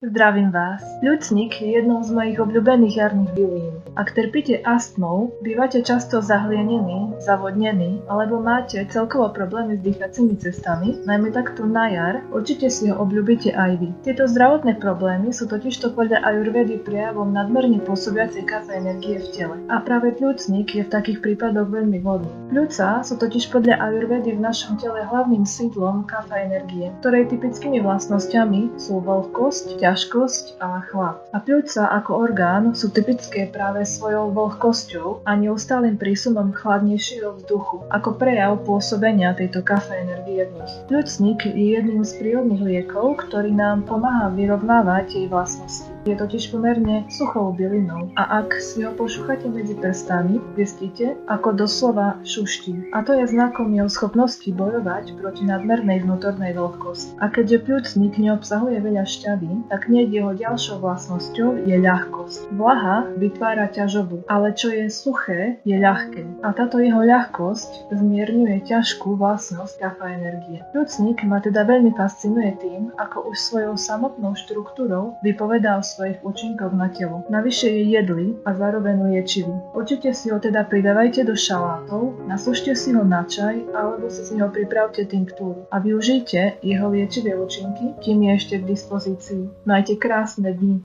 Zdravím vás. Ľucník je jednou z mojich obľúbených jarných bylín. Ak trpíte astmou, bývate často zahlienení, zavodnení, alebo máte celkovo problémy s dýchacími cestami, najmä takto na jar, určite si ho obľúbite aj vy. Tieto zdravotné problémy sú totižto podľa ajurvédy prejavom nadmerne pôsobiacej kafe energie v tele. A práve pľúcnik je v takých prípadoch veľmi vhodný. Pľúca sú totiž podľa ajurvédy v našom tele hlavným sídlom kafe energie, ktorej typickými vlastnosťami sú vlhkosť, ťažkosť a chlad. A pľúca ako orgán sú typické práve svojou vlhkosťou a neustálym prísunom chladnejšieho vzduchu, ako prejav pôsobenia tejto kafe energie v nich. Pľúcnik je jedným z prírodných liekov, ktorý nám pomáha vyrovnávať jej vlastnosti. Je totiž pomerne suchou bylinou a ak si ho pošúchate medzi prstami, zistíte, ako doslova šuští. A to je znakom jeho schopnosti bojovať proti nadmernej vnútornej vlhkosti. A keďže pľúcnik neobsahuje veľa šťavy, tak hneď jeho ďalšou vlastnosťou je ľahkosť. Vlaha vytvára ťažobu, ale čo je suché, je ľahké. A táto jeho ľahkosť zmierňuje ťažkú vlastnosť kafe energie. Pľúcnik ma teda veľmi fascinuje tým, ako už svojou samotnou štruktúrou vypovedá o svojich účinkoch na telo. Navyše je jedlý a zároveň liečivý. Určite si ho teda pridávajte do šalátov, nasúšte si ho na čaj alebo si z neho pripravte tinktúru a využite jeho liečivé účinky, kým je ešte k dispozícii. Majte krásne dni.